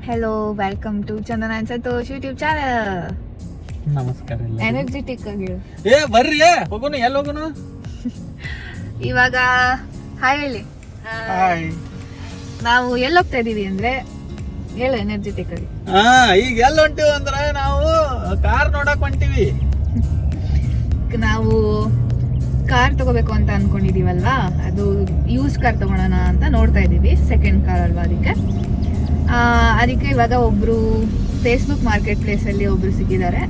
Hello, welcome to Chandana and Santosh YouTube channel. ನಮಸ್ಕಾರ. Energetic ಆಗಿ ಬರ್ರಿ ಹೋಗೋಣ. ಎಲ್ಲಿ ಹೋಗೋಣ ಇವಾಗ? ಹಾಯ್ ಹೇಳಿ. ನಾವು ಎಲ್ಲಿ ಹೋಗ್ತಾ ಇದೀವಿ ಅಂದ್ರೆ ಹೇಳು ಎನರ್ಜೆಟಿಕ್ ಆಗಿ. ಈಗ ಎಲ್ಲಿ ಹೊಂಟಿವಿ ಅಂದ್ರೆ ನಾವು ಕಾರ್ ನೋಡಕ್ ಹೊಂಟಿವಿ. ನಾವು ಕಾರ್ ತಗೋಬೇಕು ಅಂತ ಅನ್ಕೊಂಡಿದೀವಲ್ವಾ, ಅದು ಯೂಸ್ ಕಾರ್ ತಗೊಳೋಣ ಅಂತ ನೋಡ್ತಾ ಇದೀವಿ. ಸೆಕೆಂಡ್ ಕಾರ್ ಅಲ್ವಾ, ಅದಕ್ಕೆ ಇವಾಗ ಒಬ್ರು ಫೇಸ್ಬುಕ್ ಮಾರ್ಕೆಟ್ ಪ್ಲೇಸ್ ಅಲ್ಲಿ ಒಬ್ರು ಸಿಕ್ಕಿದ್ದಾರೆ.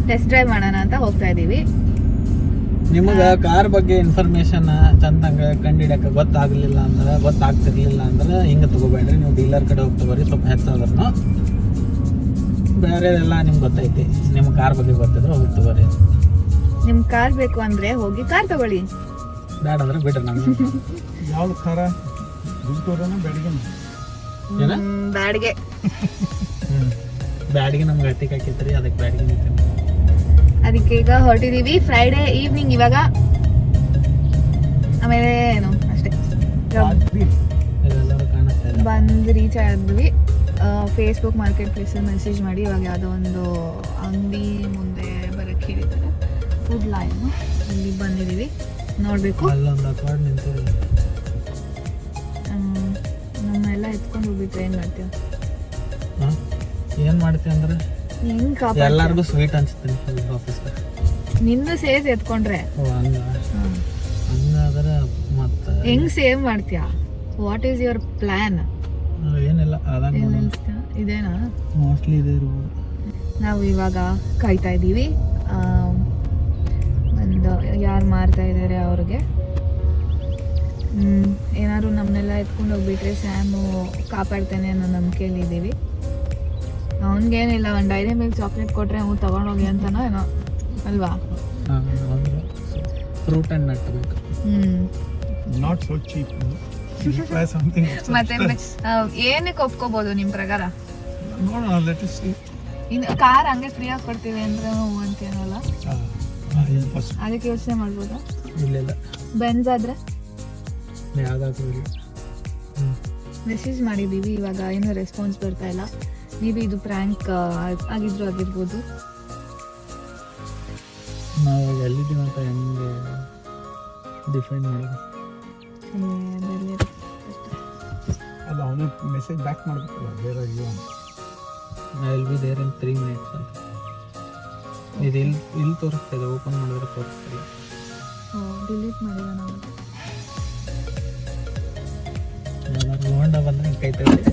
ಟೆಸ್ಟ್ ಡ್ರೈವ್ ಮಾಡೋಣ ಅಂತ ಹೋಗ್ತಾ ಇದೀವಿ. ನಿಮಗ ಕಾರ್ ಬಗ್ಗೆ ಇನ್ಫಾರ್ಮೇಶನ್ ಚಂದಂಗ ಕಂಡಿಡಕ ಗೊತ್ತಾಗ್ತಿರ್ಲಿಲ್ಲ ಅಂದ್ರೆ ಹಿಂಗ ತಗೋಬೇಡ್ರಿ. ನೀವು ಡೀಲರ್ ಕಡೆ ಹೋಗಿ ತಗೋರಿ, ಸ್ವಲ್ಪ ಹೆಚ್ಚಾದ್ರೂ ಬೇರೆ ಎಲ್ಲ ನಿಮ್ಗೆ ಗೊತ್ತೈತಿ. ನಿಮ್ ಕಾರ್ ಬಗ್ಗೆ ಗೊತ್ತಿದ್ರೆ ಹೋಗಿ ತಗೋರಿ. ನಿಮ್ ಕಾರ್ ಬೇಕು ಅಂದ್ರೆ ಹೋಗಿ ಕಾರ್ ತಗೊಳ್ಳಿ, ಬೇಡ ಅಂದ್ರೆ ಬಿಡ್ರಿ. ನಮ್ಗೆ ಯಾವ್ದು ಕಾರ? ಗುಂಟೂರನ ಬೆಳಗ್ಗೆ ಬ್ಯಾಡ್ಗೆ ಬ್ಯಾಡಿಗೆ ನಮ್ಗೆ ಹತ್ತಿಗೆ ಹಾಕಿತ್ರಿ, ಅದಕ್ಕೆ ಬ್ಯಾಡಿಗೆ ನಿಂತೀನಿ. ಅದಕ್ಕೆ ಈಗ ಹೊರಟಿದೀವಿ. ಫ್ರೈಡೇ ಈವ್ನಿಂಗ್ ಇವಾಗ. ಆಮೇಲೆ ಏನು ಅಷ್ಟೇ, ಎಲ್ಲರೂ ಕಾಣಿಸ್ತಾ ಇದೆ. ಬಂದು ರೀಚ್ ಆದ್ವಿ. ಫೇಸ್ಬುಕ್ ಮಾರ್ಕೆಟ್ ಪ್ಲೇಸ್ ಮೆಸೇಜ್ ಮಾಡಿ ಇವಾಗ ಯಾವುದೋ ಒಂದು ಅಂಗಡಿ ಮುಂದೆ ಬರಕ್ಕೆ ಹೇಳಿದ್ದಾರೆ. ಫುಡ್ ಲೈನ್ ಇಲ್ಲಿ ಬಂದಿದ್ದೀವಿ, ನೋಡಬೇಕು. ಅಲ್ಲೊಂದು ಅಕ್ವಾರ್ಡ್ ನಿಂತಿದೆ. ನಮ್ಮೆಲ್ಲ ಎತ್ಕೊಂಡು ಹೋಗ್ಬಿಟ್ರೆ ಏನು ಮಾಡ್ತೀವಿ? ಏನು ಮಾಡ್ತೀವಿ ಅಂದ್ರೆ ಹೆಂಗ್ ಕಾಪಾಡ್ತೀವಿ? ಎಲ್ಲರಿಗೂ ಸ್ವೀಟ್ ಅನ್ಸುತ್ತೆ ಆಫೀಸ್ದಾಗ. ನಿನ್ನ ಸೇವ್ ಎತ್ಕೊಂಡ್ರೆ ಹಂಗಾದ್ರೆ ಮತ್ತೆ ಹೆಂಗ್ ಸೇವ್ ಮಾಡ್ತೀಯಾ? What is your plan? ಏನಿಲ್ಲ, ಅದಂಗ ಇದೇನಾ ಮೋಸ್ಟ್ಲಿ ಇದೆ ಇರ್ಬೋದು. ನಾವು ಇವಾಗ ಕಾಯ್ತಾ ಇದ್ದೀವಿ. ಒಂದು ಯಾರು ಮಾರ್ತಾ ಇದ್ದಾರೆ ಅವ್ರಿಗೆ. ಏನಾದ್ರು ನಮ್ಮನ್ನೆಲ್ಲ ಎತ್ಕೊಂಡು ಹೋಗ್ಬಿಟ್ರೆ ಸ್ಯಾಮು ಕಾಪಾಡ್ತಾನೆ ಅನ್ನೋ ನಂಬಿಕೆಯಲ್ಲಿ ಇದ್ದೀವಿ. ಅವನಿಗೇನಿಲ್ಲ, ಒಂದು ಡೈರಿ ಮಿಲ್ಕ್ ಚಾಕ್ಲೇಟ್ ಕೊಟ್ಟರೆ ಅವ್ನು ತೊಗೊಂಡೋಗಿ ಅಂತನೋ ಏನೋ ಅಲ್ವಾ? ಫ್ರೂಟ್ ಆ್ಯಂಡ್ ನಟ್ ಬೇಕು. Not so cheap. ಮತ್ತೆ ಏನಕ್ಕೆ ಒಪ್ಕೋಬೋದು ನಿಮ್ಮ ಪ್ರಕಾರ? ನೋಡೋಣ, ಲೆಟ್ ಅಸ್ ಸೀ. ಇನ್ನು ಕಾರ್ ಹಂಗೆ ಫ್ರೀಯಾಗಿ ಕೊಡ್ತೀವಿ ಅಂದ್ರೆ ಹ್ಞೂ ಅಂತೇನಲ್ಲ, ಅದಕ್ಕೆ ಯೋಚನೆ ಮಾಡ್ಬೋದಾ? ಇಲ್ಲ, ಬೆನ್ಸ್ ಆದ್ರೆ ಯಾವ್ದಾದ್ರು ಮೆಸೇಜ್ ಮಾಡಿದ್ದೀವಿ, ಇವಾಗ ಏನೂ ರೆಸ್ಪಾನ್ಸ್ ಬರ್ತಾ ಇಲ್ಲ. ನೀವು ಇದು ಪ್ರ್ಯಾಂಕ್ ಆಗಿರ್ಬೋದು. ನಾವು ಎಲ್ಲಿದ್ದೀವಿ ಅಂತ ಹೆಂಗೆ ಡಿಫೈನ್ ಮಾಡೋದು? ಅದು ಅವನೇ ಮೆಸೇಜ್ ಬ್ಯಾಕ್ ಮಾಡಬೇಕಲ್ಲ ಬೇರೆ. I will be there in 3 minutes ಅಂತ ಇದು ಇಲ್ಲಿ ತೋರಿಸ್ತಾ ಇದೆ. ಓಪನ್ ಮಾಡಿದ್ರೆ ತೋರಿಸ್ತಿಲ್ಲ. ಡಿಲೀಟ್ ಮಾಡಿದ ನಾವು. ಹೋಂಡಾ ಬಂದ್ರೆ ಕೈತದೆ.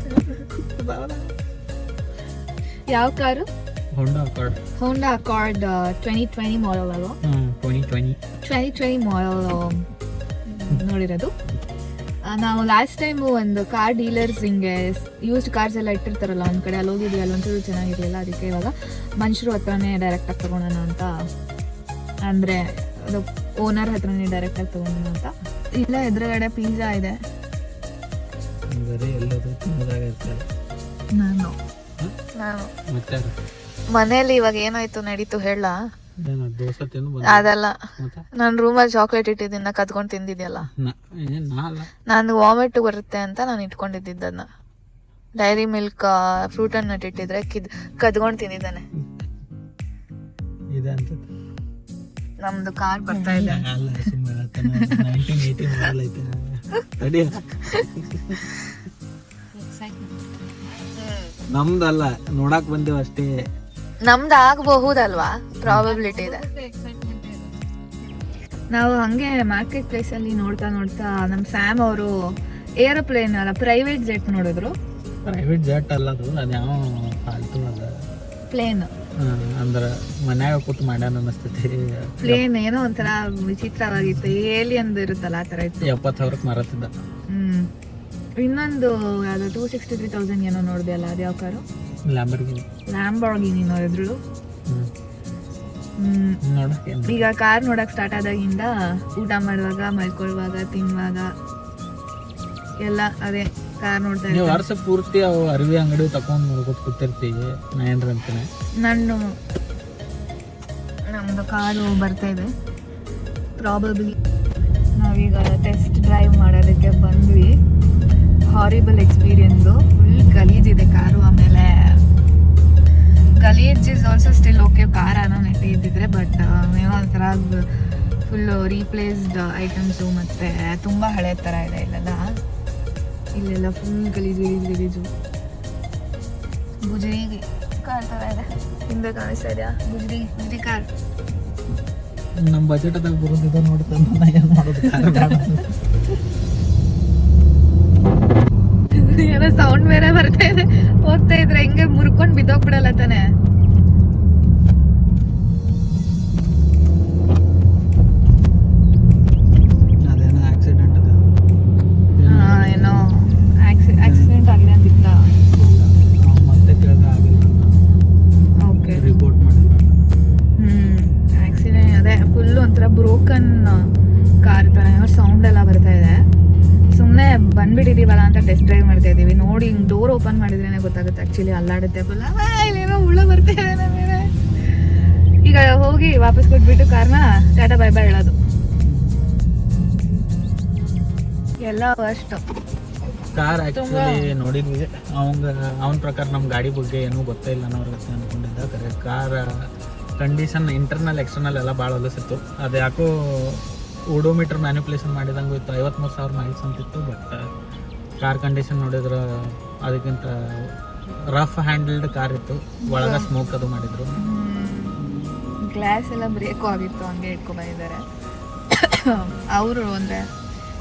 ಯಾವ ಕಾರು? ಹೋಂಡಾ ಅಕಾರ್ಡ್ 2020 ಮಾಡೆಲ್ ಅಲ್ವಾ? 2020 ಮಾಡೆಲ್ ನೋಡಿರೋದು. ನಾವು ಲಾಸ್ಟ್ ಟೈಮು ಒಂದು ಕಾರ್ ಡೀಲರ್ಸ್ ಹಿಂಗೆ ಯೂಸ್ಡ್ ಕಾರ್ಸ್ ಎಲ್ಲ ಇಟ್ಟಿರ್ತಾರಲ್ಲ ಒಂದು ಕಡೆ, ಅಲ್ಲಿ ಹೋಗಿದ್ವಿ. ಅಲ್ಲೊಂಚೂರು ಚೆನ್ನಾಗಿರಲಿಲ್ಲ. ಅದಕ್ಕೆ ಇವಾಗ ಮನುಷ್ಯರು ಹತ್ರನೇ ಡೈರೆಕ್ಟಾಗಿ ತೊಗೊಳೋಣ ಅಂತ, ಅಂದರೆ ಅದು ಓನರ್ ಹತ್ರನೇ ಡೈರೆಕ್ಟಾಗಿ ತೊಗೊಳೋಣ ಅಂತ. ಇಲ್ಲ, ಎದುರುಗಡೆ ಪಿಜ್ಜಾ ಇದೆ. ನಾನು ಮನೇಲಿ ಇವಾಗ ಏನಾಯ್ತು ನಡೀತು ಹೇಳ? ಅದಲ್ಲ, ನಾನು ರೂಮಲ್ಲಿ ಚಾಕ್ಲೇಟ್ ಇಟ್ಟಿದ್ದನ್ನ ಕದ್ಕೊಂಡು ತಿಂದಿದ್ಯಲ್ಲ. ನಾನು ವಾಮಿಟ್ ಬರುತ್ತೆ ಅಂತ ನಾನು ಇಟ್ಕೊಂಡಿದ್ದನ್ನ. Dairy Milk fruit and nut ಇಟ್ಟಿದ್ರೆ ಕದ್ಕೊಂಡು ತಿಂದಿದ್ದಾನೆ. ನಮ್ದು ಕಾರ್ ಬರ್ತಾ ಇದೆ. ನಮ್ದಲ್ಲ, ನೋಡಕ್ ಬಂದೇವ್ ಅಷ್ಟೇ. ನಮ್ದು ಆಗಬಹುದಲ್ವಾ, ಪ್ರಾಬಬಿಲಿಟಿ ಇದೆ. ನಾವು ಹಂಗೆ ಮಾರ್ಕೆಟ್ ಪ್ಲೇಸ್ ಅಲ್ಲಿ ನೋಡ್ತಾ ನಮ್ ಸ್ಯಾಮ್ ಅವರು ಏರೋಪ್ಲೇನ್ ಅಲ್ಲ ಪ್ರೈವೇಟ್ ಜೆಟ್ ನೋಡಿದ್ರು. ಪ್ರೈವೇಟ್ ಜೆಟ್ ಅಲ್ಲ ಅದು, ಅದ್ಯಾವ ಫಾಲ್ತು ಅದ ಪ್ಲೇನ್. ಅಂದ್ರ ಮನ್ಯಾಗ ಕೂತ್ ಮಾಡ್ಯಾನ ಅನಸ್ತೈತಿ. ಪ್ಲೇನ್ ಏನೋ ಒಂಥರ ವಿಚಿತ್ರವಾಗಿತ್ತು, ಏಲಿಯನ್ ಇರುತ್ತಲ್ಲ ಆ ತರ ಇತ್ತು. 70,000 ಮಾರತ್ತಿದ್ದ. ಇನ್ನೊಂದು ಯಾವ್ದು 263,000 ಏನೋ ನೋಡಿದೆ ಅಲ್ಲ, ಅದು ಯಾವ ಕಾರು? ಲ್ಯಾಂಬೋರ್ಗಿನಿ ನೋಡಿದ್ರು. ಈಗ ಕಾರ್ ನೋಡಕ್ ಸ್ಟಾರ್ಟ್ ಆದಾಗಿಂದ ಊಟ ಮಾಡುವಾಗ, ಮಲ್ಕೊಳ್ಳುವಾಗ, ತಿನ್ನುವಾಗ ಎಲ್ಲ ಅದೇ ಕಾರ್ ನೋಡ್ತಾ ಇದ್ದೀವಿ. ವರ್ಷ ಪೂರ್ತಿ ಅವು ಅರಿವಿ ಅಂಗಡಿ ತಕೊಂಡ್ ನೋಡ್ಕೊತ ಕೂತಿರ್ತೀವಿ. ಅಂತಾನೆ ನಮ್ದು ಕಾರು ಬರ್ತಾ ಇದೆ ಪ್ರಾಬಬ್ಲಿ. ನಾವೀಗ ಟೆಸ್ಟ್ ಡ್ರೈವ್ ಮಾಡೋದಕ್ಕೆ ಬಂದ್ವಿ. Horrible experience. ಫುಲ್ ಗಲೀಜಿದೆ ಕಾರು. ಆಮೇಲೆ mileage is also still okay. Car ಅನ್ನೋ ನೆಟ್ಟಿ ಇದ್ದಿದ್ರೆ, ಬಟ್ ಏನೋ ಒಂಥರ ಫುಲ್ ರೀಪ್ಲೇಸ್ಡ್ ಐಟಮ್ಸು ಮತ್ತು ತುಂಬ ಹಳೆ ಥರ ಇದೆ ಇಲ್ಲೆಲ್ಲ ಫುಲ್ ಗಲೀಜು ಗುಜರಿ ಕಾರ್ ಥರ ಇದೆ. ಹಿಂದೆ ಕಾಣಿಸ್ತಾ ಇದೆಯಾ ಗುಜರಿ ಕಾರ್? ನಮ್ಮ ಬಜೆಟ್ದಾಗ ಬರೋದಿದೆ ನೋಡ್ತಾನೆ ನಾ ಏನು ಮಾಡೋದು ಕಾರ್ ಬೇಡ. ಏನೋ ಸೌಂಡ್ ಬೇರೆ ಬರ್ತಾ ಇದೆ. ಹೋಗ್ತಾ ಇದ್ರೆ ಹಿಂಗೆ ಮುರ್ಕೊಂಡು ಬಿದ್ದೋಗ್ಬಿಡಲ್ಲ ತಾನೆ. ಅದೇನೋ ಆಕ್ಸಿಡೆಂಟ್ ಅದ, ಏನೋ ಆಕ್ಸಿಡೆಂಟ್ ಆಗಿದೆ ಅಂತಿತ್ತ. ನಾವು ಮತ್ತೆ ಕೇಳಿದ್ರೆ ಆಗಿಲ್ಲ, ಓಕೆ, ರಿಪೋರ್ಟ್ ಮಾಡಿಲ್ಲ. ಆಕ್ಸಿಡೆಂಟ್ ಅದೇ ಫುಲ್ ಒಂಥರ ಬ್ರೋಕನ್ ಕಾರ್ ಥರ ಏನೋ ಸೌಂಡ್ ಎಲ್ಲ ಬರ್ತಾ ಇದೆ. ಸುಮ್ಮನೆ ಬಂದ್ಬಿಟ್ಟಿದೀವಲ್ಲ ಅಂತ ಟೆಸ್ಟ್ ಡ್ರೈವ್ ಮಾಡ್ತಾ ಇದೀವಿ. ನೋಡಿ ಹಿಂಗೆ ಡೋರ್ ಓಪನ್ ಮಾಡಿದ್ರೇನೆ ಗೊತ್ತಾಗುತ್ತೆ ಆ್ಯಕ್ಚುಲಿ ಅಲ್ಲಾಡುತ್ತೆ ಫುಲ್. ಇಲ್ಲೇನೋ ಹುಳ ಬರ್ತಾ ಇದೆ ನಮಗೆ. ಈಗ ಹೋಗಿ ವಾಪಸ್ ಕೊಟ್ಬಿಟ್ಟು ಕಾರ್ನ ಟಾಟಾ ಬೈ ಬೈ ಹೇಳೋದು ಎಲ್ಲ ಅಷ್ಟು. ಕಾರ್ ಆ್ಯಕ್ಚುಲಿ ನೋಡಿದ್ವಿ, ಅವನ ಪ್ರಕಾರ ನಮ್ಮ ಗಾಡಿ ಬಗ್ಗೆ ಏನೂ ಗೊತ್ತೇ ಇಲ್ಲ ಅನ್ನೋರ್ಗತ್ತೆ ಅಂದ್ಕೊಂಡಿದ್ದ. ಕರೆ ಕಾರ್ ಕಂಡೀಷನ್ ಇಂಟರ್ನಲ್ ಎಕ್ಸ್ಟರ್ನಲ್ ಎಲ್ಲ ಭಾಳ ಹೊಲಸಿತ್ತು. ಅದು ಯಾಕೋ ಓಡೋಮೀಟರ್ ಮ್ಯಾನಿಪುಲೇಷನ್ ಮಾಡಿದಂಗೂ ಇತ್ತು. 53,000 ಮೈಲ್ಸ್ ಅಂತಿತ್ತು. ಬಟ್ ಕಾರ್ ಕಂಡೀಷನ್ ನೋಡಿದ್ರೆ ಅದಕ್ಕಿಂತ ರಫ್ ಹ್ಯಾಂಡಲ್ಡ್ ಕಾರ್ ಇತ್ತು. ಒಳಗೆ ಸ್ಮೋಕ್ ಅದು ಮಾಡಿದ್ರು. ಗ್ಲಾಸ್ ಎಲ್ಲ ಬ್ರೇಕು ಆಗಿತ್ತು, ಹಂಗೆ ಇಟ್ಕೊಂಡು ಬಂದಿದ್ದಾರೆ ಅವರು. ಅಂದರೆ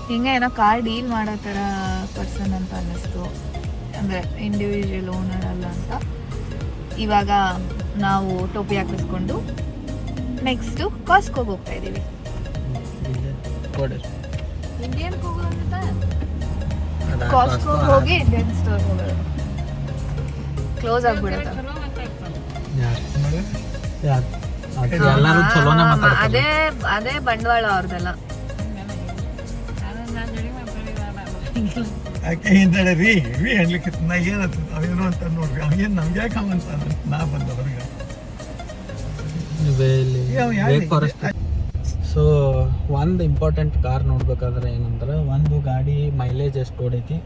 ಹಿಂಗೆ ಏನೋ ಕಾರ್ ಡೀಲ್ ಮಾಡೋ ಥರ ಪರ್ಸನ್ ಅಂತ ಅನ್ನಿಸ್ತು. ಅಂದರೆ ಇಂಡಿವಿಜುವಲ್ ಓನರ್ ಅಲ್ಲ ಅಂತ. ಇವಾಗ ನಾವು ಟೋಪಿ ಹಾಕಿಸ್ಕೊಂಡು ನೆಕ್ಸ್ಟು ಕಾಸ್ಕೋಗೆ ಹೋಗ್ತಾ ಇದ್ದೀವಿ. ಇಂಡಿಯನ್ ಹೋಗೋದಂತ ಕಾಸ್ಕೋ ಹೋಗಿ ಇಂಡಿಯನ್ ಸ್ಟೋರ್ ಹೋಗೋದು. ಕ್ಲೋಸ್ ಆಗ್ಬಿಡುತ್ತೆ. ಎಲ್ಲರೂ ಚಲೋನೇ ಮಾತಾಡ್ತಾರೆ. ಅದೇ ಬಂಡವಾಳ ಅವ್ರದ್ದೆಲ್ಲ. ಯಾಕೆ ಹಿಂದೆ ರೀ ಅನ್ಲಿಕ್ಕೆ ನಾ ಏನಂತ ಅವೇನೋ ಅಂತ ನೋಡ್ರಿ, ಅವೇನು ನಮ್ಗೆ ಯಾಕೆ ಅವಂತ ನಾ ಬಂದವ್ರಿಗೆ. ಸೊ ಒಂದು ಇಂಪಾರ್ಟೆಂಟ್ ಕಾರ್ ನೋಡ್ಬೇಕಾದ್ರೆ ಏನಂದ್ರೆ, ಒಂದು ಗಾಡಿ ಮೈಲೇಜ್ ಎಷ್ಟು ಹೊಡೈತಿ,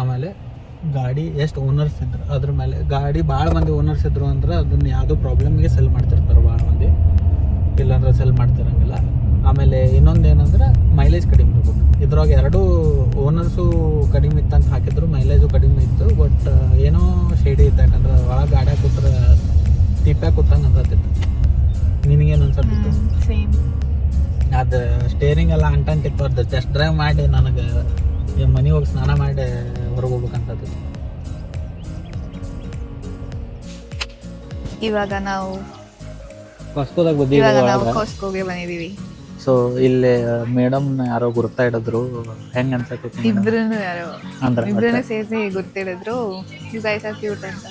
ಆಮೇಲೆ ಗಾಡಿ ಎಷ್ಟು ಓನರ್ಸ್ ಇದ್ರು ಅದ್ರ ಮೇಲೆ. ಗಾಡಿ ಭಾಳ ಮಂದಿ ಓನರ್ಸ್ ಇದ್ರು ಅಂದ್ರೆ ಅದನ್ನ ಯಾವುದೋ ಪ್ರಾಬ್ಲಮ್ಗೆ ಸೆಲ್ ಮಾಡ್ತಿರ್ತಾರೆ ಭಾಳ ಮಂದಿ, ಇಲ್ಲಾಂದ್ರೆ ಸೆಲ್ ಮಾಡ್ತಿರಂಗಿಲ್ಲ. ಆಮೇಲೆ ಇನ್ನೊಂದು ಏನಂದ್ರೆ ಮೈಲೇಜ್ ಕಡಿಮೆ ಇರ್ಬೇಕು. ಇದ್ರಾಗ ಎರಡೂ ಓನರ್ಸು ಕಡಿಮೆ ಇತ್ತಂತ ಹಾಕಿದ್ರು, ಮೈಲೇಜು ಕಡಿಮೆ ಇತ್ತು. ಬಟ್ ಏನೋ ಶೇಡಿ ಇತ್ತು, ಯಾಕಂದ್ರೆ ಒಳಗೆ ಗಾಡಿ ಕೂತ್ರೆ ತಿಪ್ಪ್ಯಾಗ ಕೂತಂಗೆ ಅನ್ಸತ್ತಿತ್ತು. ನಿನಗೇನು ಅನ್ಸತ್ತಿತ್ತು? ಸೇಮ್. ಅದು ಸ್ಟೇರಿಂಗ್ ಎಲ್ಲ ಅಂಟಿತ್ತು. ಅದು ಟೆಸ್ಟ್ ಡ್ರೈವ್ ಮಾಡಿ ನನಗೆ ಮನೆ ಹೋಗಿ ಸ್ನಾನ ಮಾಡಿ ಹೊರಗೆ ಹೋಗ್ಬೇಕಂತದ್ದು. ಇವಾಗ ನಾವು ಕಾಸ್ಕೋಗೆ ಬಂದಿದ್ದೀವಿ. ಸೊ ಇಲ್ಲಿ ಮೇಡಮ್ ಯಾರೋ ಗುರ್ತಾ ಹಿಡಿದ್ರು. ಹೆಂಗ್ ಅನ್ಸತ್ತೈತಿ? ಇಬ್ರು ಸೇರಿಸಿ ಗುರ್ತಿಡಿದ್ರು. ಯು ಗೈಸ್ ಆರ್ ಕ್ಯೂಟ್ ಅಂತ.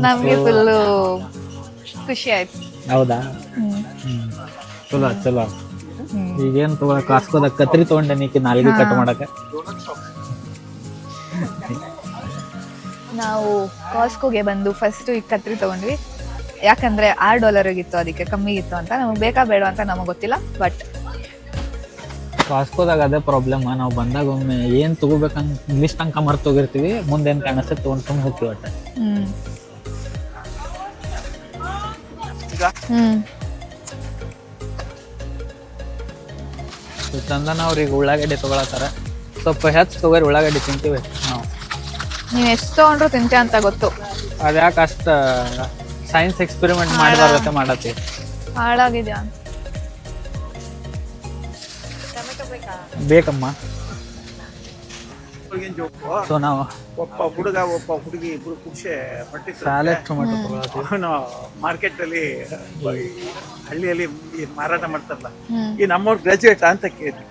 ನಮ್ಗೆ ಫುಲ್ಲು ಖುಷಿ ಆಯ್ತು. ಹೌದಾ? ಚಲೋ. ಈಗೇನು ತಗೋ, ಕಾಸ್ಕೋದಾಗ ಕತ್ರಿ ತೊಗೊಂಡೆ ನೀಕಿ ನಾಲ್ಗೆ ಕಟ್ ಮಾಡಕ್ಕೆ. ನಾವು ಕಾಸ್ಕೋಗೆ ಬಂದು ಫಸ್ಟ್ ಈಗ ಕತ್ರಿ ತಗೊಂಡ್ವಿ. ಯಾಕಂದ್ರೆ $6 ಇತ್ತು, ಅದಕ್ಕೆ ಕಮ್ಮಿ ಇತ್ತು ಅಂತ. ನಮಗೆ ಬೇಕಾ ಬೇಡ ಅಂತ ನಮಗೆ ಗೊತ್ತಿಲ್ಲ. ಬಟ್ ಕಾಸ್ಕೋದಾಗ ಅದೇ ಪ್ರಾಬ್ಲಮ್. ನಾವು ಬಂದಾಗ ಒಮ್ಮೆ ಏನು ತಗೋಬೇಕಂತ ಇಂಗ್ಲೀಷ್ ತನಕ ಮರ್ತು ಹೋಗಿರ್ತೀವಿ. ಮುಂದೇನು ಕಾಣಿಸ್ತದೆ ತೊಗೊಂಡು ತುಂಬ ಹೋಗ್ತೀವಿ ಒಟ್ಟೆ. ಚಂದನ ಅವ್ರಿಗೆ ಉಳ್ಳಾಗಡ್ಡಿ ತೊಗೊಳತ್ತಾರ. ಸ್ವಲ್ಪ ಹೆಚ್ಚು ತೊಗೊರಿ, ಉಳ್ಳಾಗಡ್ಡಿ ತಿಂತೀವಿ ನಾವು. ನೀನು ಎಷ್ಟು ತೊಗೊಂಡ್ರು ತಿಂತೆ ಅಂತ ಗೊತ್ತು. ಅದ್ಯಾಕೆ ಅಷ್ಟು ಸೈನ್ಸ್ ಎಕ್ಸ್ಪೆರಿಮೆಂಟ್ ಮಾಡಬಾರ್ದತ್ತೆ ಮಾಡತ್ತೀವಿ. ಹಾಳಾಗಿದ್ಯಾ? ಬೇಕಮ್ಮ. ಸೊ ನಾವು ಒಬ್ಬ ಹುಡುಗ ಒಬ್ಬ ಹುಡುಗಿ ಇಬ್ರು ಖುಷಿ ಹೊಟ್ಟೆ ಸ್ಯಾಲೆಡ್ ಟೊಮೆಟೊ ತೊಗೊಳತ್ತೀವಿ. ಅವನು ಮಾರ್ಕೆಟ್ ಅಲ್ಲಿ ಹಳ್ಳಿಯಲ್ಲಿ ಮಾರಾಟ ಮಾಡ್ತಾರಲ್ಲ, ಈ ನಮ್ಮವ್ರು ಗ್ರಾಜುಯೇಟ್ ಅಂತ ಕೇಳಿದ್ವಿ.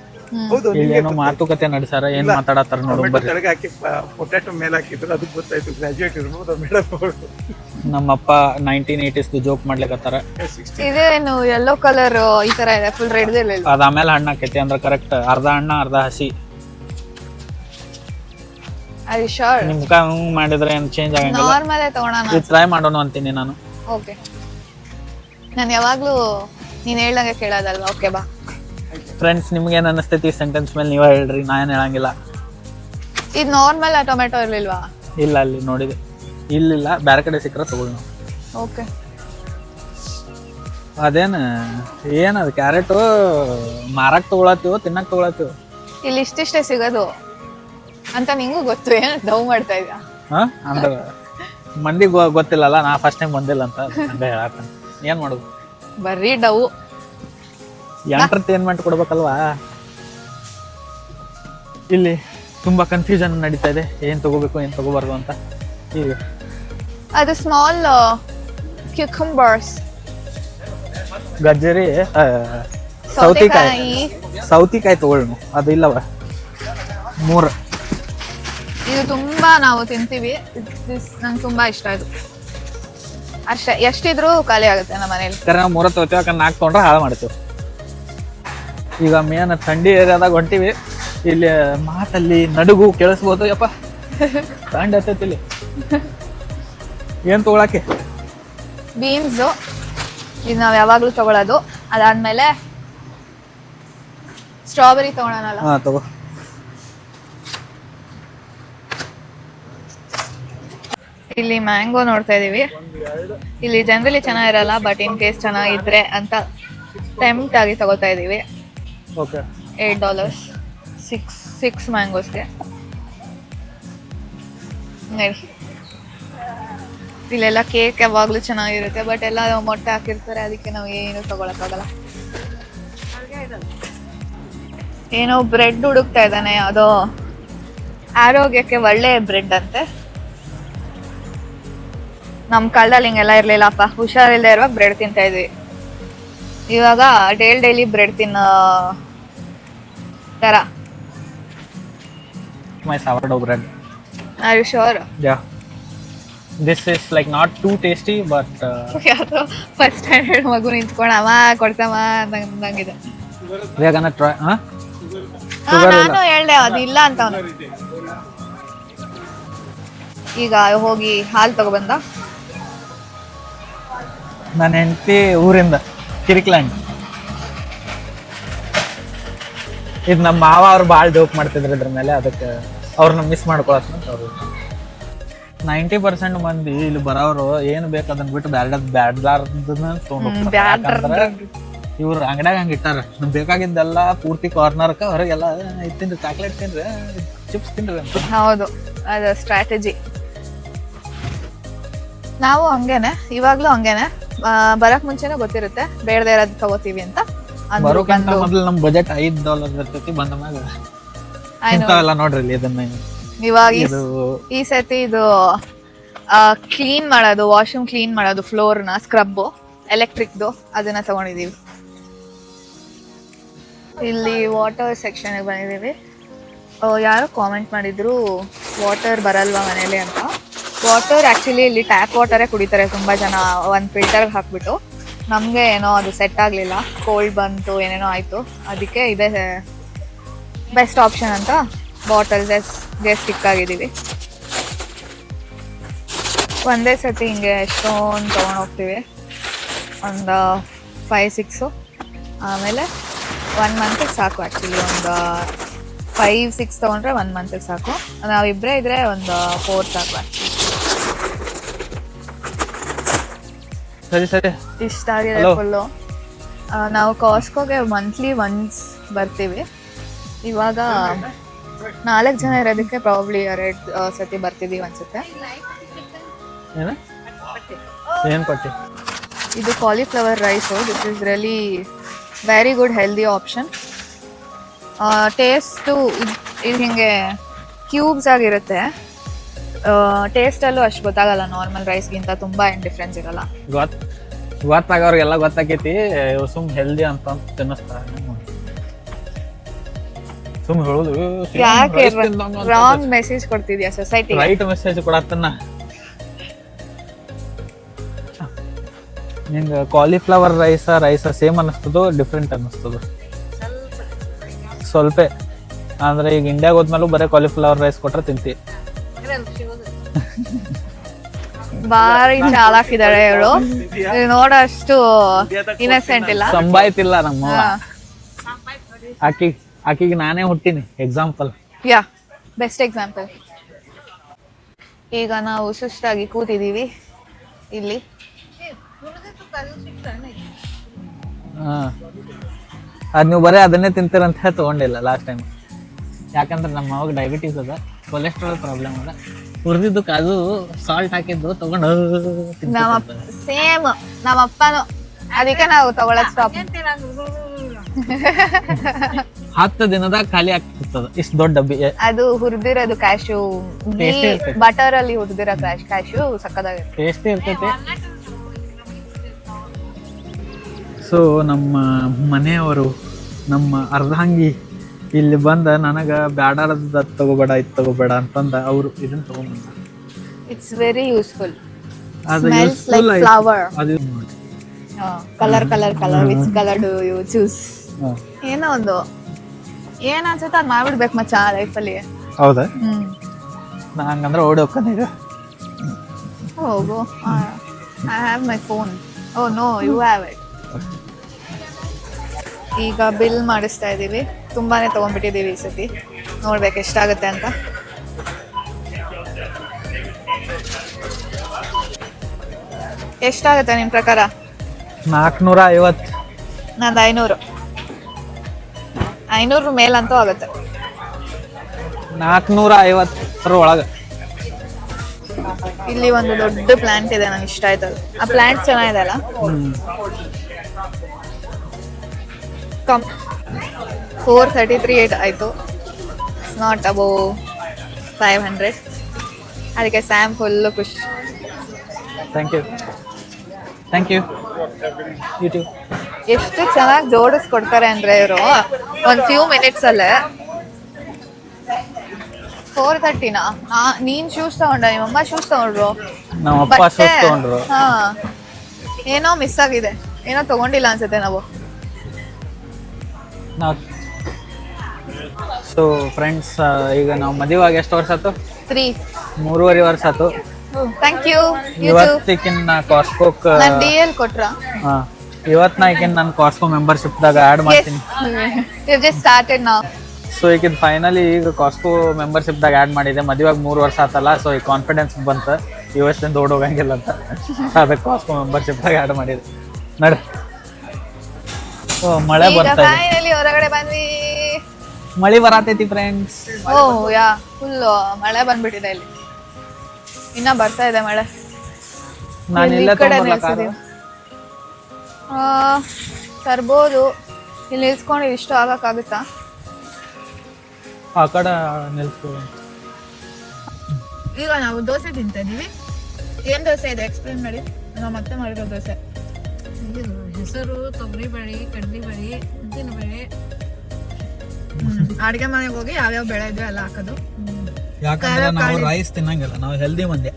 ಹೌದು, ಏನೋ ಮಾತುಕತೆ ನಡೆಸಾರ, ಏನ್ ಮಾತಾಡತ್ತಾರ ನೋಡಿ. ಕೆಳಗೆ ಹಾಕಿ ಪೊಟ್ಯಾಟೊ ಮೇಲೆ ಹಾಕಿದ್ರು, ಅದು ಗೊತ್ತಾಯ್ತು ಗ್ರಾಜುಯೇಟ್ ಇರ್ಬೋದು ಮೇಡಮ್ ಅವರು. ನಮ್ಮಪ್ಪ 1980s ಜೋಕ್ ಮಾಡ್ಲಿಕತ್ತಾರ. ಇದೇನು ಯೆಲ್ಲೋ ಕಲರ್ ಈ ತರ ಇದೆ, ಫುಲ್ ರೆಡ್ ಇಲ್ಲ. ಅದ ಆಮೇಲೆ ಹಣ್ಣು ಆಕೈತಿ ಅಂದ್ರೆ ಕರೆಕ್ಟ್ ಅರ್ಧ ಹಣ್ಣ ಅರ್ಧ ಹಸಿ. ನಿಮ್ ಮುಖ ಹಂಗ್ ಮಾಡಿದ್ರೆ ಏನ್ ಚೇಂಜ್ ಆಗಂಗಿಲ್ಲ. ನಾರ್ಮಲ್ ತಗೋಣ, ಟ್ರೈ ಮಾಡೋಣ ಅಂತೀನಿ ನಾನು. ಓಕೆ, ನಾನು ಯಾವಾಗ್ಲೂ ನೀನ್ ಹೇಳ್ದಂಗೆ ಕೇಳೋದಲ್ವಾ. ಓಕೆ ಬಾ. ಫ್ರೆಂಡ್ಸ್, ನಿಮ್ಗೆ ಏನ್ ಅನಿಸ್ತೈತಿ ಸೆಂಟೆನ್ಸ್ ಮೇಲೆ ನೀವೇ ಹೇಳ್ರಿ, ನಾ ಏನ್ ಹೇಳಂಗಿಲ್ಲ. ಇದು ನಾರ್ಮಲ್ ಟೊಮೆಟೊ ಇರ್ಲಿಲ್ವಾ? ಇಲ್ಲ, ಅಲ್ಲಿ ನೋಡಿದೆ. ಇಲ್ಲಿಲ್ಲ, ಬೇರೆ ಕಡೆ ಸಿಕ್ಕರೆ ತಗೊಳ್ಳಿ ನಾವು. ಓಕೆ. ಅದೇನು ಏನದು ಕ್ಯಾರೆಟು ಮಾರಕ್ಕೆ ತೊಗೊಳತ್ತೀವೋ ತಿನ್ನಕ್ಕೆ ತೊಗೊಳತ್ತೀವೋ? ಇಲ್ಲಿ ಇಷ್ಟಿಷ್ಟೇ ಸಿಗೋದು ಅಂತ ನಿಂಗೂ ಗೊತ್ತು, ಏನು ಡವ್ ಮಾಡ್ತಾ ಇದ್ಯಾ? ಹಾಂ ಅಂದ್ರೆ ಮಂದಿಗೆ ಗೊತ್ತಿಲ್ಲಲ್ಲ, ನಾ ಫಸ್ಟ್ ಟೈಮ್ ಬಂದಿಲ್ಲ ಅಂತ ಹಂಗೆ ಹೇಳತ್ತಾನೆ. ಏನು ಮಾಡೋದು, ಬರ್ರಿ ಡವ್. ಎಂಟರ್ಟೈನ್ಮೆಂಟ್ ಕೊಡ್ಬೇಕಲ್ವಾ. ಇಲ್ಲಿ ತುಂಬ ಕನ್ಫ್ಯೂಷನ್ ನಡೀತಾ ಇದೆ, ಏನು ತಗೋಬೇಕು ಏನು ತಗೋಬಾರ್ದು ಅಂತ. ಈಗ ಅದು ಸ್ಮಾಲ್ ಕ್ಯೂಕಂಬರ್ಸ್, ಗಜ್ಜರಿ, ಸೌತಿಕಾಯಿ ತಗೊಳ್ಳು. ಅದು ಇಲ್ಲವ 3. ಇದು ತುಂಬಾ ನಾವು ತಿಂತೀವಿ, ನಂಗೆ ತುಂಬಾ ಇಷ್ಟ ಇದು. ಅಷ್ಟೇ, ಎಷ್ಟಿದ್ರು ಖಾಲಿ ಆಗುತ್ತೆ ನಮ್ಮ ಮನೇಲಿ. ಕರೆ ನಾವು 3 ತಗೋತೀವಿ, ಯಾಕಂದ್ರೆ 4 ತೊಗೊಂಡ್ರೆ ಹಾಳು ಮಾಡ್ತೀವಿ. ಈಗ ಮೇನ್ ಥಂಡಿ ಏರಿಯಾದಾಗ ಹೊಂಟಿವಿ. ಇಲ್ಲಿ ಮಾತಲ್ಲಿ ನಡುಗು ಕೇಳಿಸ್ಬೋದು. ಯಪ್ಪ ಥಂಡಿ ಹತ್ತೈತಿ ಇಲ್ಲಿ. ಏನು ತಗೊಳಕ್ಕೆ? ಬೀನ್ಸು, ಇದು ನಾವು ಯಾವಾಗಲೂ ತಗೊಳ್ಳೋದು. ಅದಾದ್ಮೇಲೆ ಸ್ಟ್ರಾಬೆರಿ ತಗೊಳ್ಳೋಣಲ್ಲ? ಹಾಂ ತಗೋ. ಇಲ್ಲಿ ಮ್ಯಾಂಗೋ ನೋಡ್ತಾ ಇದೀವಿ. ಇಲ್ಲಿ ಜನರಲಿ ಚೆನ್ನಾಗಿರಲ್ಲ, ಬಟ್ ಇನ್ ಕೇಸ್ ಚೆನ್ನಾಗಿದ್ರೆ ಅಂತ ಟೆಂಪ್ಟ್ ಆಗಿ ತಗೋತಾ ಇದೀವಿ. ಓಕೆ. $8 6 ಮ್ಯಾಂಗೋಸ್ಗೆ. ನೋಡಿ, ಇಲ್ಲೆಲ್ಲ ಕೇಕ್ ಯಾವಾಗಲೂ ಚೆನ್ನಾಗಿರುತ್ತೆ, ಬಟ್ ಎಲ್ಲ ಮೊಟ್ಟೆ ಹಾಕಿರ್ತಾರೆ, ಅದಕ್ಕೆ ನಾವು ಏನು ತಗೊಳಕ್ಕಾಗಲ್ಲ. ಏನೋ ಬ್ರೆಡ್ ಹುಡುಕ್ತಾ ಇದ್ದಾನೆ, ಯಾವುದೋ ಆರೋಗ್ಯಕ್ಕೆ ಒಳ್ಳೆ ಬ್ರೆಡ್ ಅಂತೆ. ನಮ್ಮ ಕಾಲದಲ್ಲಿ ಹಿಂಗೆಲ್ಲ ಇರ್ಲಿಲ್ಲಪ್ಪ, ಹುಷಾರಿಲ್ಲದೆ ಇರುವಾಗ ಬ್ರೆಡ್ ತಿಂತಾ ಇದ್ವಿ. ಇವಾಗ ಡೈಲಿ ಬ್ರೆಡ್ ತಿನ್ನೋ ತರ. My sourdough bread. Are you sure? Yeah. This is like not too tasty, but ಯಾವ್ದೋ ಫಸ್ಟ್ ಸ್ಟ್ಯಾಂಡರ್ಡ್ ಮಗು ನಿಂತ್ಕೊಂಡು ಅಮ್ಮ ಕೊಡ್ತಮ್ಮ ಅಂದಂಗಿದೆ. we are gonna try. ನಾನು ಹೇಳ್ದೆ ಅದು ಇಲ್ಲ ಅಂತ ಅವನು. ಈಗ ಹೋಗಿ ಹಾಲು ತಗೊಬಂದ. ನನ್ನ ಹೆಂಡತಿ ಊರಿಂದ ಕಿರಿಕ್ಲ್ಯಾಂಡ್. ಇದು ನಮ್ಮ ಮಾವ ಅವ್ರು ಭಾಳ ಜೋಕ್ ಮಾಡ್ತಿದ್ರು ಇದ್ರ ಮೇಲೆ, ಅದಕ್ಕೆ ಅವ್ರನ್ನ ಮಿಸ್ ಮಾಡ್ಕೊಳತ್ತಂತ ಅವರು. 90% ಮಂದಿ ಇಲ್ಲಿ ಬರೋರು ಏನು ಬೇಕು ಅದನ್ನ ಬಿಟ್ಟು ಬ್ಯಾಡ್ಲಾರ್ದನ್ನ ತೊಗೊಂಡು ಇವ್ರು ಅಂಗಡ್ಯಾಗ ಹಂಗೆ ಇಟ್ಟಾರ. ನಮ್ಗೆ ಬೇಕಾಗಿದ್ದೆಲ್ಲ ಪೂರ್ತಿ ಕಾರ್ನರ್ಕ ಹೊರಗೆಲ್ಲ ತಿನ್ರಿ, ಚಾಕ್ಲೇಟ್ ತಿನ್ರಿ, ಚಿಪ್ಸ್ ತಿನ್ರಿ ಅಂತ. ಹೌದು, ಅದು ಸ್ಟ್ರಾಟಜಿ. ನಾವು ಹಂಗೇನೆ, ಇವಾಗ್ಲೂ ಹಂಗೇನೆ. ಬರಕ್ ಮುಂಚೆನೆ ಗೊತ್ತಿರುತ್ತೆ ಬೇಡದೇ ಇರೋದು ತಗೋತೀವಿ ಅಂತ. ಬರೋಕ್ಕಿಂತ ಮೊದಲು ನಮ್ಮ ಬಜೆಟ್ $5 ಇರ್ತೈತಿ. ಬಂದ ಮ್ಯಾಗ ಇಂಥವೆಲ್ಲ ನೋಡ್ರಿ ಇಲ್ಲಿ. ಇದನ್ನ ಇವಾಗ ಈ ಸತಿ ಇದು ಕ್ಲೀನ್ ಮಾಡೋದು, ವಾಶ್ರೂಮ್ ಕ್ಲೀನ್ ಮಾಡೋದು, ಫ್ಲೋರ್ನ ಸ್ಕ್ರಬ್ ಎಲೆಕ್ಟ್ರಿಕ್ದು, ಅದನ್ನ ತಗೊಂಡಿದೀವಿ. ಇಲ್ಲಿ ವಾಟರ್ ಸೆಕ್ಷನ್ಗೆ ಬಂದಿದ್ದೀವಿ. ಯಾರೋ ಕಾಮೆಂಟ್ ಮಾಡಿದ್ರು ವಾಟರ್ ಬರಲ್ವಾ ಮನೇಲಿ ಅಂತ. ವಾಟರ್ ಆ್ಯಕ್ಚುಲಿ ಇಲ್ಲಿ ಟ್ಯಾಪ್ ವಾಟರೇ ಕುಡಿತಾರೆ ತುಂಬ ಜನ, ಒಂದು ಫಿಲ್ಟರ್ಗೆ ಹಾಕ್ಬಿಟ್ಟು. ನಮಗೆ ಏನೋ ಅದು ಸೆಟ್ ಆಗಲಿಲ್ಲ, ಕೋಲ್ಡ್ ಬಂತು, ಏನೇನೋ ಆಯಿತು. ಅದಕ್ಕೆ ಇದೇ ಬೆಸ್ಟ್ ಆಪ್ಷನ್ ಅಂತ ಬಾಟಲ್ಸ್ಗೆ ಸ್ಟಿಕ್ ಆಗಿದ್ದೀವಿ. ಒಂದೇ ಸತಿ ಹಿಂಗೆ ಎಷ್ಟೊಂದು ತೊಗೊಂಡೋಗ್ತೀವಿ, ಒಂದು 5-6. ಆಮೇಲೆ 1 ಮಂತಿಗೆ ಸಾಕು. ಆ್ಯಕ್ಚುಲಿ ಒಂದು 5-6 ತೊಗೊಂಡ್ರೆ 1 ಮಂತಿಗೆ ಸಾಕು. ನಾವಿಬ್ಬರೇ ಇದ್ರೆ ಒಂದು 4 ಸಾಕು ಆ್ಯಕ್ಚುಲಿ. ಸರಿ ಇಷ್ಟ ಆಗಿದೆ ಫುಲ್ಲು. ನಾವು ಕಾಸ್ಕೋಗೆ ಮಂತ್ಲಿ ಒನ್ಸ್ ಬರ್ತೀವಿ. ಇವಾಗ 4 ಜನ ಇರೋದಕ್ಕೆ ಪ್ರಾಬ್ಲಿ 2 ಸತಿ ಬರ್ತಿದ್ದೀವಿ ಅನ್ಸುತ್ತೆ. ಏನು ಪಟ್ಟಿ? ಇದು cauliflower rice. This is really very good healthy option. Taste ಇದು ಹಿಂಗೆ ಕ್ಯೂಬ್ಸ್ ಆಗಿರುತ್ತೆ. ಟೇಸ್ಟಲ್ಲೂ ಅಷ್ಟು ಗೊತ್ತಾಗಲ್ಲ, ನಾರ್ಮಲ್ ರೈಸ್ಗಿಂತ ತುಂಬ ಏನು ಡಿಫ್ರೆನ್ಸ್ ಇರಲ್ಲ. ಗೊತ್ತಾಗೋರಿಗೆಲ್ಲ ಗೊತ್ತಾಕೈತಿ. ಸುಮ್ ಹೆಲ್ದಿ ಅಂತ ತಿನ್ನಿಸ್ತಾರೆ. ಸುಮ್ ಹೇಳುದು ಯಾಕೆ ರಾಂಗ್ ಮೆಸೇಜ್ ಕೊಡ್ತಿದ್ಯಾ ಸೊಸೈಟಿ? ರೈಟ್ ಮೆಸೇಜ್ ಕೊಡತ್ತನ್ನ. ನಿಂಗೆ ಕಾಲಿಫ್ಲವರ್ ರೈಸ ಸೇಮ್ ಅನ್ನಿಸ್ತದೋ ಡಿಫ್ರೆಂಟ್ ಅನ್ನಿಸ್ತದೋ? ಸ್ವಲ್ಪ ಅಂದ್ರೆ ಈಗ ಇಂಡಿಯಾಗ ಹೋದ್ಮೇಲೂ ಬರೀ ಕಾಲಿಫ್ಲವರ್ ರೈಸ್ ಕೊಟ್ರೆ ತಿಂತಿ. ಬಾರಿ ಚಾಲಾಕಿದಾಳೆ ಇವಳು, ನೋಡೋಷ್ಟು ಇನ್ನಸೆಂಟ್ ಇಲ್ಲ, ಸಂಭಾಯ್ತಿಲ್ಲ ನಮ್ಮ ಆಕಿಗೆ ನಾನೇ ಹುಟ್ಟಿನಿ ಎಕ್ಸಾಂಪಲ್. ಯಾ ಬೆಸ್ಟ್ ಎಕ್ಸಾಂಪಲ್. ಈಗ ನಾವು ಸುಸ್ತಾಗಿ ಕೂತಿದ್ದೀವಿ ಇಲ್ಲಿ. ಅದು ನೀವು ಬರೀ ಅದನ್ನೇ ತಿಂತೀರಂತ ಹೇಳಿ ತೊಗೊಂಡಿಲ್ಲ ಲಾಸ್ಟ್ ಟೈಮ್. ಯಾಕಂದ್ರೆ ನಮ್ಮ ಅವಾಗ ಡಯಾಬಿಟೀಸ್ ಅದ, ಕೊಲೆಸ್ಟ್ರಾಲ್ ಪ್ರಾಬ್ಲಮ್ ಅದ. ಹುರಿದಿದ್ದು ಕಾಜು ಸಾಲ್ಟ್ ಹಾಕಿದ್ದು ತೊಗೊಂಡು ಸೇಮ್ ನಮ್ಮ ಅಪ್ಪನು, ಅದಕ್ಕೆ ನಾವು ತಗೊಳಕ್ ಸ್ಟಾಪ್. 10 ದಿನದಾಗ ಖಾಲಿ ಆಗ್ತಿರ್ತದ ಇಷ್ಟು ದೊಡ್ಡ ಡಬ್ಬಿ. ಅದು ಹುರಿದಿರೋದು ಕ್ಯಾಶು, ಬಟರ್ ಅಲ್ಲಿ ಹುರಿದಿರೋ ಕ್ಯಾಶು ಸಕ್ಕದಾಗಿರುತ್ತೆ, ಟೇಸ್ಟಿ ಇರ್ತೈತಿ. ಸೊ ನಮ್ಮ ಮನೆಯವರು, ನಮ್ಮ ಅರ್ಧಾಂಗಿ ಇಲ್ಲಿ ಬಂದ ನನಗೆ ಬ್ಯಾಡಾರದ ತಗೋಬೇಡ ಇದು ತಗೋಬೇಡ ಅಂತಂದ ಅವರು ಇದನ್ನ ತಗೊಂಡ್ಬಂದ. It's very useful. ಅದು Smells like flower. ಅದು colour which colour do you choose? ಏನೋ ಒಂದು ಏನ್ ಅನ್ಸುತ್ತೆ ಅದ್ ಮಾಡ್ಬಿಡ್ಬೇಕು ಮಚ್ಚ ಲೈಫಲ್ಲಿ. ಹೌದಾ? ನಾ ಹಂಗಂದ್ರೆ ಓಡಿ ಹೋಗ್ತಾನೆ ಈಗ. ಹೋಗು. I have my phone. Oh no, you have it. ಈಗ ಬಿಲ್ ಮಾಡಿಸ್ತಾ ಇದ್ದೀವಿ. ತುಂಬಾನೇ ತಗೊಂಡ್ಬಿಟ್ಟಿದ್ದೀವಿ ಈ ಸತಿ. ನೋಡ್ಬೇಕು ಎಷ್ಟಾಗುತ್ತೆ ಅಂತ. ಎಷ್ಟಾಗುತ್ತೆ ನಿಮ್ ಪ್ರಕಾರ? 450. ನಂದು 500 ಮೇಲಂತೂ ಆಗುತ್ತೆ. 450 ಒಳಗೆ. ಇಲ್ಲಿ ಒಂದು ದೊಡ್ಡ ಪ್ಲಾಂಟ್ ಇದೆ, ನಂಗೆ ಇಷ್ಟ ಆಯ್ತದ. ಆ ಪ್ಲಾಂಟ್ ಚೆನ್ನಾಗಿದೆ ಅಲ್ಲ. 433 ಆಯ್ತು. Not above 500. ಅದಕ್ಕೆ ಸ್ಯಾಮ್ ಫುಲ್ಲು ಖುಷಿ. Thank you. ಯೂಟ್ಯೂಬ್ ಎಷ್ಟು ಚೆನ್ನಾಗಿ ಜೋಡಿಸ್ಕೊಡ್ತಾರೆ ಅಂದ್ರೆ ಇವರು ಒಂದು ಫ್ಯೂ ಮಿನಿಟ್ಸ್ ಅಲ್ಲೇ. 430ನಾ? ನೀನ್ ಶೂಸ್ ತಗೊಂಡ, ನಿಮ್ಮಮ್ಮ ಶೂಸ್ ತಗೊಂಡ್ರು, ನಮ್ಮ ಅಪ್ಪ ಶೂಸ್ ತಗೊಂಡ್ರು. ಹಾ, ಏನೋ ಮಿಸ್ ಆಗಿದೆ, ಏನೋ ತಗೊಂಡಿಲ್ಲ ಅನ್ಸುತ್ತೆ ನಾವು. ಸೊ ಫ್ರೆಂಡ್ಸ್, ಈಗ ನಾವು ಮದುವೆಯಾಗಿ ಎಷ್ಟು ವರ್ಷ ಆಯ್ತು? 3.5 ವರ್ಷ ಆಯ್ತು. Thank you. ಇವತ್ತಿನ ಕಾಸ್ಕೋಕ್ DL ಕೊಟ್ರ? ಇವತ್ತು ನನ್ನ ಕಾಸ್ಕೋ ಮೆಂಬರ್ಶಿಪ್ದಾಗ ಆ್ಯಡ್ ಮಾಡ್ತೀನಿ. ಜಸ್ಟ್ ಸ್ಟಾರ್ಟೆಡ್ ನಾವು. ಸೊ ಈಗ ಫೈನಲಿ ಈಗ ಕಾಸ್ಕೋ ಮೆಂಬರ್ಶಿಪ್ದಾಗ ಆ್ಯಡ್ ಮಾಡಿದೆ. ಮದುವೆಯಾಗಿ 3 ವರ್ಷ ಆತಲ್ಲ, ಸೊ ಈಗ ಕಾನ್ಫಿಡೆನ್ಸ್ ಬಂತು ಇವತ್ತಿಂದ ಓಡೋಗಂಗಿಲ್ಲ ಅಂತ. ಅದಕ್ಕೆ ಕಾಸ್ಕೋ ಮೆಂಬರ್ಶಿಪ್ದಾಗ ಆ್ಯಡ್ ಮಾಡಿದೆ. ನಡ್ರಿ. ಮಳೆ ಬರ್ತಾ ಇದೆ, ಹೊರಗಡೆ ಬಂದ್ವಿ. ಮಳೆ ಬರತೈತಿ ಫ್ರೆಂಡ್ಸ್. ಯಾ ಫುಲ್ ಮಳೆ ಬಂದ್ಬಿಟ್ಟಿದೆ ಇಲ್ಲಿ. ಇನ್ನ ಬರ್ತಾ ಇದೆ ಮಳೆ. ನಾನು ಇಲ್ಲ ತರ್ಬೋದು. ಇಲ್ಲಿ ನಿಲ್ಸ್ಕೊಂಡು ಇಷ್ಟು ಆಗಕ್ಕಾಗುತ್ತಾ? ಆ ಕಡೆ ನಿಲ್ಸ್ಕೊ. ಈಗ ನಾವು ದೋಸೆ ತಿಂತಾ ಇದೀವಿ. ಏನ್ ದೋಸೆ ಇದೆ ಎಕ್ಸ್ಪ್ಲೇನ್ ಮಾಡಿ. ನಾವು ಮತ್ತೆ ಮಾಡಿರೋ ದೋಸೆ. ಹೆಸರು, ತೊಗರಿಬೇಳೆ, ಕಡಲೆಬೇಳೆ, ಉದ್ದಿನಬೇಳೆ. ಅಡಿಗೆ ಮನೆಗೆ ಹೋಗಿ ಯಾವ್ಯಾವ ಬೆಳೆ ಇದ್ವಿ ಎಲ್ಲ ಹಾಕೋದು. ಯಾಕಂದ್ರೆ ನಾವು ರೈಸ್ ತಿನ್ನಂಗಿಲ್ಲ, ನಾವು ಹೆಲ್ದಿ ಮಂದಿ.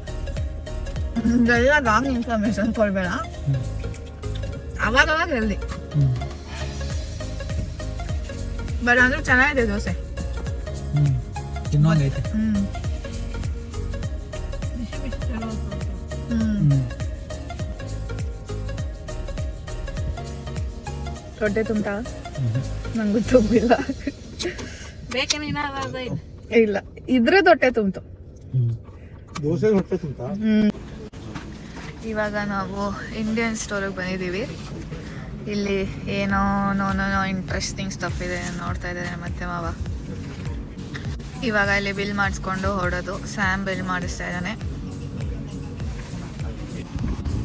ಇದೆಲ್ಲ ರಾಂಗ್ ಇನ್ಫಾರ್ಮೇಶನ್ ಕೊಡ್ಬೇಡ. ಅವಾಗ ಹೆಲ್ದಿ. ಬಟ್ ಅಂದ್ರೆ ಚೆನ್ನಾಗಿದೆ ದೋಸೆ. ತಿನ್ನೋಂಗೈತೆ. ಹೊಟ್ಟೆ ತುಂಬ್ತಾ? ನಂಗೂ ತುಂಬಿಲ್ಲ. ಇಲ್ಲ, ಇದ್ರೆ ಹೊಟ್ಟೆ ತುಂಬ್ತು. ಇವಾಗ ನಾವು ಇಂಡಿಯನ್ ಸ್ಟೋರಿಗೆ ಬಂದಿದ್ದೀವಿ. ಇಲ್ಲಿ ಏನೋ ಇಂಟ್ರೆಸ್ಟಿಂಗ್ ಸ್ಟಫ್ ಇದೆ ನೋಡ್ತಾ ಇದ್ದಾರೆ ಮತ್ತೆ ಮಾವ. ಇವಾಗ ಇಲ್ಲಿ ಬಿಲ್ ಮಾಡಿಸ್ಕೊಂಡು ಹೊರಡೋದು. ಸ್ಯಾಮ್ ಬಿಲ್ ಮಾಡಿಸ್ತಾ ಇದ್ದಾನೆ.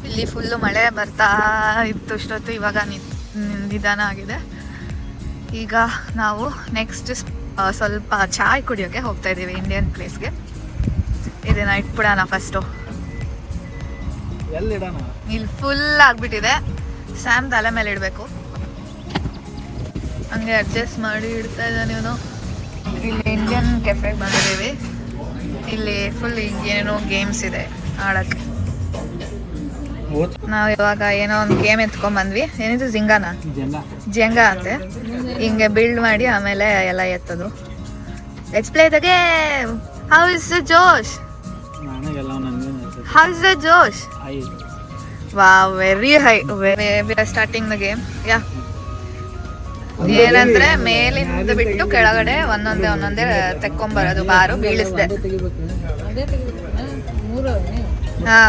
ಇಲ್ಲಿ ಫುಲ್ಲು ಮಳೆ ಬರ್ತಾ ಇತ್ತು ಇಷ್ಟೊತ್ತು. ಇವಾಗ ನಿಧಾನ ಆಗಿದೆ. ಈಗ ನಾವು ನೆಕ್ಸ್ಟ್ ಸ್ವಲ್ಪ ಚಾಯ್ ಕುಡಿಯೋಕ್ಕೆ ಹೋಗ್ತಾ ಇದ್ದೀವಿ ಇಂಡಿಯನ್ ಪ್ಲೇಸ್ಗೆ. ಇದನ್ನ ಇಟ್ಬಿಡೋಣ ಫಸ್ಟು. ಇಲ್ಲಿ ಫುಲ್ ಆಗ್ಬಿಟ್ಟಿದೆ. ಸ್ಯಾಮ್ ತಲೆ ಮೇಲೆ ಇಡಬೇಕು. ಹಂಗೆ ಅಡ್ಜಸ್ಟ್ ಮಾಡಿ ಇಡ್ತಾ ಇದ್ದಾನೆ ಇವನು. ಇಲ್ಲಿ ಇಂಡಿಯನ್ ಕೆಫೆಗೆ ಬಂದಿದ್ದೀವಿ. ಇಲ್ಲಿ ಫುಲ್ ಏನೋ ಗೇಮ್ಸ್ ಇದೆ ಆಡಕ್ಕೆ. ನಾವು ಇವಾಗ ಏನೋ ಒಂದು ಗೇಮ್ ಎತ್ಕೊಂಡ್ ಬಂದ್ವಿ. ಏನಿದು ಜಿಂಗಾನ? ಜಂಗ ಅಂತೆ. ಹಿಂಗೆ ಬಿಲ್ಡ್ ಮಾಡಿ ಆಮೇಲೆ ಎಲ್ಲ ಎತ್ತದು. Let's play the game. How is the josh? How is the Josh? Wow, very high. We are starting the game. Yeah. ಏನಂದ್ರೆ ಮೇಲಿಂದ ಬಿಟ್ಟು ಕೆಳಗಡೆ ಒಂದೊಂದೇ ತೆಕ್ಕೊಂಬರೋದು. ಬಾರು ಬೀಳಿಸ್ದೆ. ಮೂರವೇ ಹಾ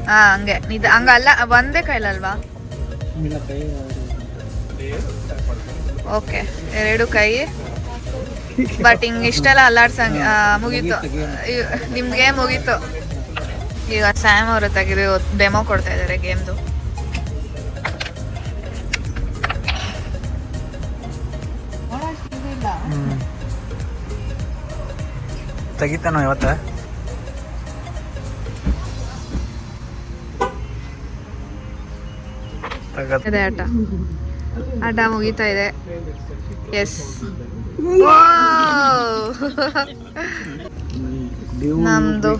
ಹಾ ಹಂಗೆ ಹಂಗಲ್ಲ ಒಂದೇ ಕೈಲಲ್ವಾ? ಓಕೆ, 2 ಕೈ. ಬಟ್ ಹಿಂಗ್ ಇಷ್ಟೆಲ್ಲ ಅಲ್ಲಾಡ್ಸಂಗ್ ಮುಗೀತು, ನಿಮ್ಗೆ ಮುಗೀತು. ಈಗ ಸ್ಯಾಮ್ ಅವರು ತೆಗೆದು ಡೆಮೋ ಕೊಡ್ತಾ ಇದಾರೆ ಗೇಮ್ದು. ತೆಗಿತಾನೋ ಇವತ್ತ? ಇದೆ ಆಟ ಮುಗೀತಾ ಇದೆ. ಎಸ್, ನಮ್ದು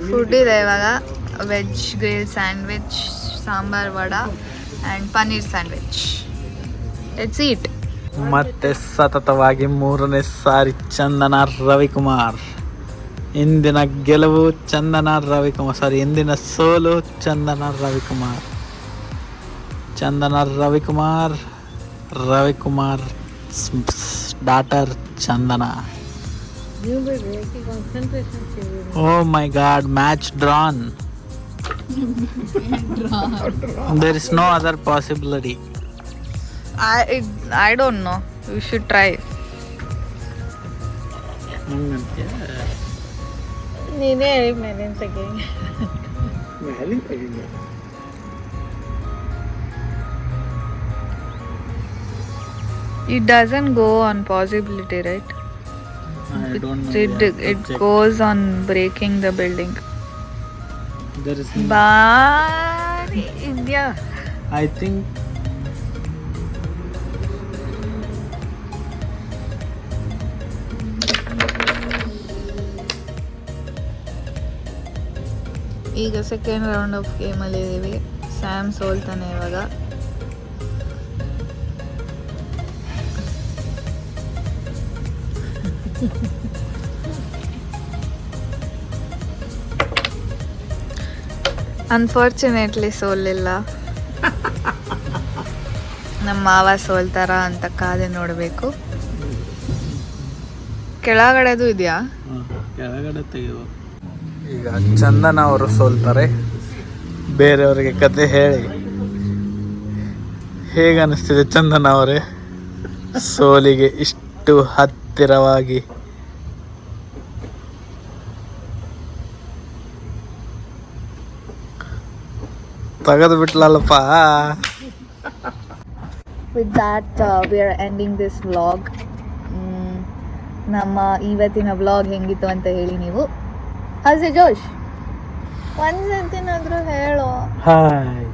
ಫುಡ್ ಇದೆ ಇವಾಗ. Veg grill sandwich, sambar vada and paneer sandwich. Let's eat. ಮತ್ತೆ ಸತತವಾಗಿ 3ನೇ ಸಾರಿ ಚಂದನ ರವಿಕುಮಾರ್. ಇಂದಿನ ಗೆಲುವು ಚಂದನ ರವಿಕುಮಾರ್, ಸಾರಿ ಇಂದಿನ ಸೋಲು Chandana Ravikumar. Chandana Ravikumar daughter Chandana. Oh my god, match drawn. There is no other possibility. I don't know. You should try. ನೀನೇ ಹೇಳಿ ಮೇಲೆ ತೆಗಿ. It doesn't go on possibility, right? I don't know. It goes on breaking the building. There is But India. I think ಈಗ second round of ಗೇಮಲ್ಲಿ ಇದ್ದೀವಿ. Sam ಸೋಲ್ತಾನೆ ಇವಾಗ. Unfortunately ಸೋಲಿಲ್ಲ. ನಮ್ಮ ಮಾವ ಸೋಲ್ತಾರ ಅಂತ ಕಾದೆ ನೋಡಬೇಕು. ಕೆಳಗಡೆದು ಇದೆಯಾ? ಕೆಳಗಡೆ ತೆಗೆದು. ಈಗ ಚಂದನ ಅವರು ಸೋಲ್ತಾರೆ. ಬೇರೆಯವರಿಗೆ ಕತೆ ಹೇಳಿ ಹೇಗೆ ಅನಿಸ್ತಿದೆ ಚಂದನ ಅವರೇ ಸೋಲಿಗೆ ಇಷ್ಟು ಹತ್ತಿರವಾಗಿ? ತೆಗೆದು ಬಿಟ್ಲಲ್ಲಪ್ಪ. With that, we are ending this vlog. ನಮ್ಮ ಇವತ್ತಿನ ವ್ಲಾಗ್ ಹೆಂಗಿತ್ತು ಅಂತ ಹೇಳಿ ನೀವು. ಹೌದು ಜೋಶ್, ಒಂದ್ಸತಿನಾದ್ರೂ ಹೇಳು. ಹಾಯ್.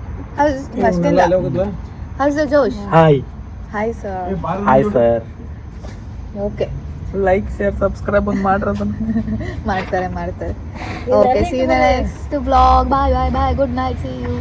ಅಷ್ಟಿಲ್ಲ. ಹೌದು josh. Hi. Hi sir. Hi sir. Okay, like share subscribe ಒಂದು ಮಾಡ್ರದನ್ನ. ಮಾಡ್ತಾರೆ. Okay, see you in the next vlog. Bye. Good night. See you.